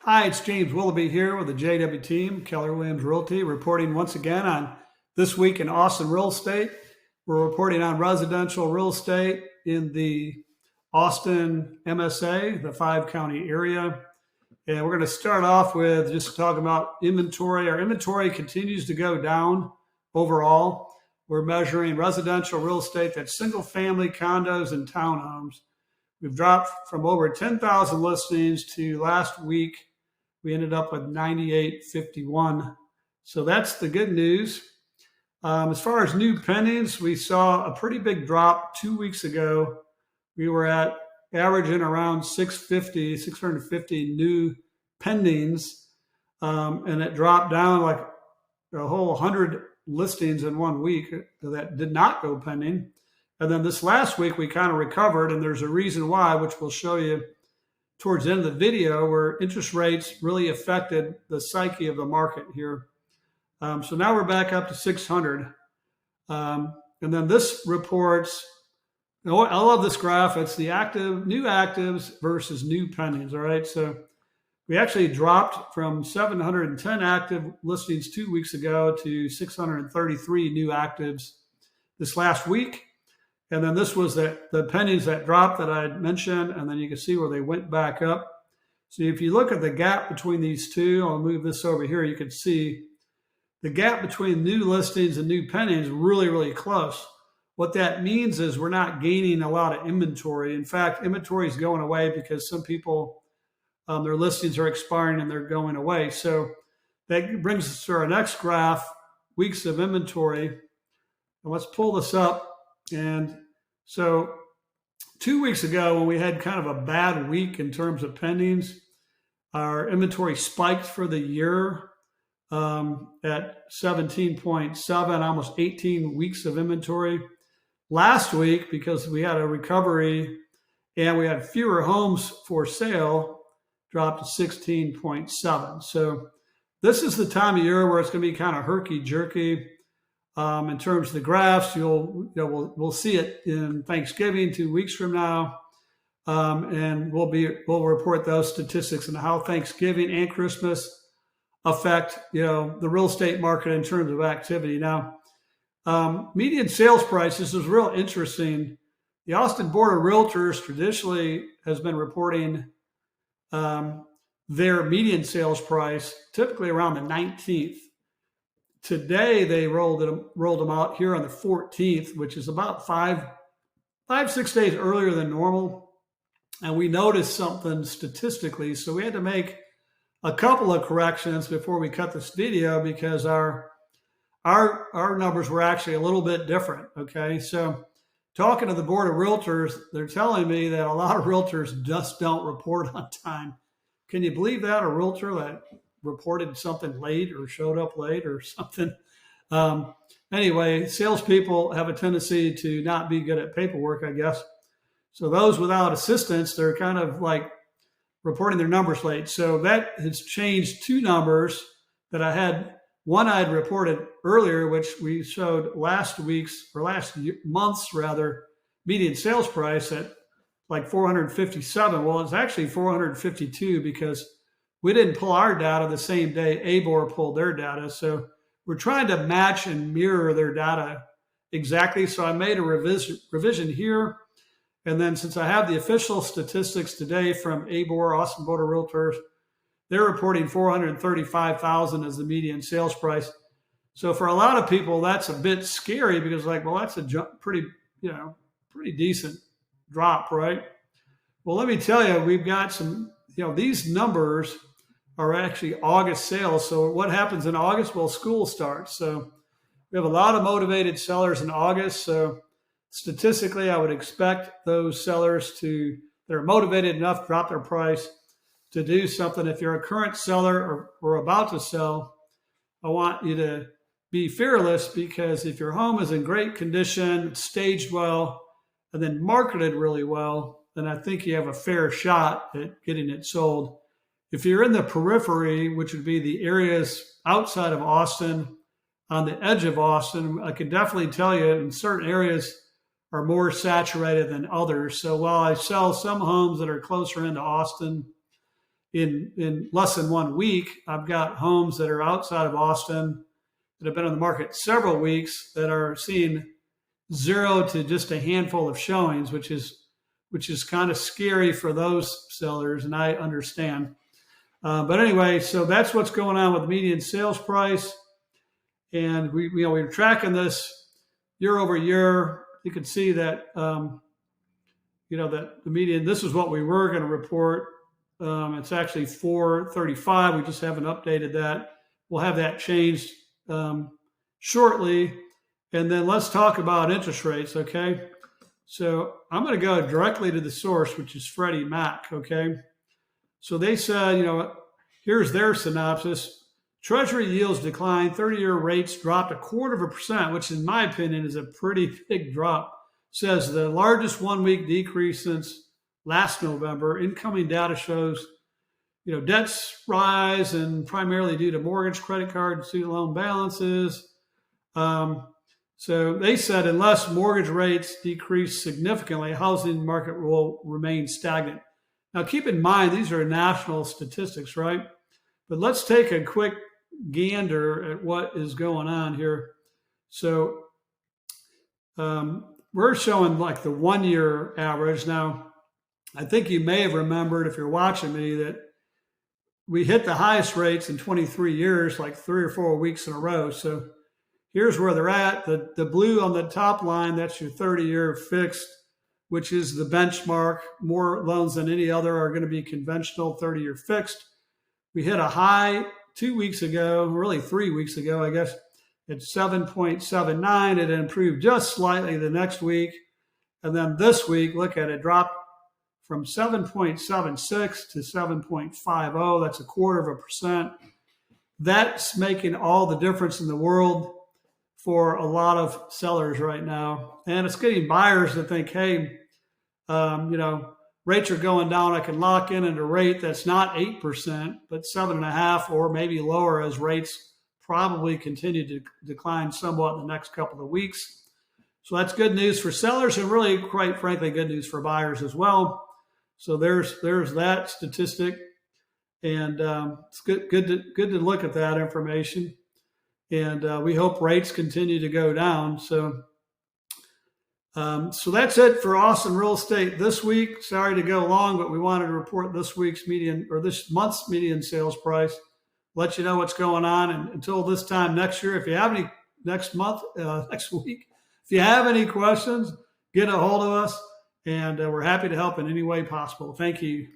Hi, it's James Willoughby here with the JW team, Keller Williams Realty, reporting once again on This Week in Austin Real Estate. We're reporting on residential real estate in the Austin MSA, the five-county area. And we're going to start off with just talking about inventory. Our inventory continues to go down overall. We're measuring residential real estate, that's single-family condos and townhomes. We've dropped from over 10,000 listings to last week we ended up with 9851. So that's the good news. As far as new pendings, we saw a pretty big drop 2 weeks ago. We were at averaging around 650 new pendings, and it dropped down like a whole 100 listings in 1 week that did not go pending. And then this last week, we kind of recovered, and there's a reason why, which we'll show you towards the end of the video, where interest rates really affected the psyche of the market here. So now we're back up to 600. And then this reports, I love this graph. It's the new actives versus new pendings. All right. So we actually dropped from 710 active listings 2 weeks ago to 633 new actives this last week. And then this was the pendings that dropped that I had mentioned, and then you can see where they went back up. So if you look at the gap between these two, I'll move this over here, you can see the gap between new listings and new pendings really, really close. What that means is we're not gaining a lot of inventory. In fact, inventory is going away because some people, their listings are expiring and they're going away. So that brings us to our next graph, weeks of inventory. And let's pull this up. And so 2 weeks ago, when we had kind of a bad week in terms of pendings, our inventory spiked for the year at 17.7, almost 18 weeks of inventory. Last week, because we had a recovery and we had fewer homes for sale, dropped to 16.7. So this is the time of year where it's going to be kind of herky-jerky. In terms of the graphs, we'll see it in Thanksgiving 2 weeks from now, and we'll report those statistics and how Thanksgiving and Christmas affect the real estate market in terms of activity. Now, median sales prices is real interesting. The Austin Board of Realtors traditionally has been reporting their median sales price typically around the 19th. Today, they rolled them out here on the 14th, which is about 6 days earlier than normal. And we noticed something statistically. So we had to make a couple of corrections before we cut this video because our numbers were actually a little bit different. Okay. So talking to the Board of Realtors, they're telling me that a lot of realtors just don't report on time. Can you believe that? A realtor that reported something late or showed up late or something. Anyway, salespeople have a tendency to not be good at paperwork, I guess. So those without assistance, they're kind of like reporting their numbers late. So that has changed two numbers that I had. One I'd reported earlier, which we showed last month's median sales price at like 457. Well, it's actually 452 because we didn't pull our data the same day ABOR pulled their data. So we're trying to match and mirror their data exactly. So I made a revision here. And then since I have the official statistics today from ABOR, Austin Board of Realtors, they're reporting 435,000 as the median sales price. So for a lot of people, that's a bit scary because that's a pretty decent drop, right? Well, let me tell you, we've got some, these numbers are actually August sales. So what happens in August? Well, school starts. So we have a lot of motivated sellers in August. So statistically, I would expect those sellers that are motivated enough to drop their price to do something. If you're a current seller or about to sell, I want you to be fearless because if your home is in great condition, staged well, and then marketed really well, then I think you have a fair shot at getting it sold. If you're in the periphery, which would be the areas outside of Austin, on the edge of Austin, I can definitely tell you in certain areas are more saturated than others. So while I sell some homes that are closer into Austin, in less than 1 week, I've got homes that are outside of Austin that have been on the market several weeks that are seeing 0 to just a handful of showings, which is kind of scary for those sellers, and I understand. But anyway, so that's what's going on with the median sales price, and we're tracking this year over year. You can see that that the median. This is what we were going to report. It's actually 435. We just haven't updated that. We'll have that changed shortly. And then let's talk about interest rates, okay? So I'm going to go directly to the source, which is Freddie Mac, okay? So they said, here's their synopsis. Treasury yields declined, 30-year rates dropped 0.25%, which in my opinion is a pretty big drop. Says the largest 1-week decrease since last November. Incoming data shows, debts rise, and primarily due to mortgage, credit card, and student loan balances. So they said unless mortgage rates decrease significantly, housing market will remain stagnant. Now, keep in mind, these are national statistics, right? But let's take a quick gander at what is going on here. So we're showing like the 1-year average. Now, I think you may have remembered, if you're watching me, that we hit the highest rates in 23 years, like 3 or 4 weeks in a row. So here's where they're at. The blue on the top line, that's your 30-year fixed, which is the benchmark. More loans than any other are going to be conventional 30-year fixed. We hit a high 2 weeks ago, really 3 weeks ago, I guess, at 7.79. It improved just slightly the next week. And then this week, look at it, dropped from 7.76 to 7.50. That's 0.25%. That's making all the difference in the world for a lot of sellers right now. And it's getting buyers to think, hey, rates are going down. I can lock in at a rate that's not 8%, but 7.5% or maybe lower, as rates probably continue to decline somewhat in the next couple of weeks. So that's good news for sellers, and really, quite frankly, good news for buyers as well. So there's that statistic, and it's good to look at that information. And we hope rates continue to go down. So that's it for Austin real estate this week. Sorry to go long, but we wanted to report this month's median sales price. Let you know what's going on. And until this time next year, if you have any next week, if you have any questions, get a hold of us, and we're happy to help in any way possible. Thank you.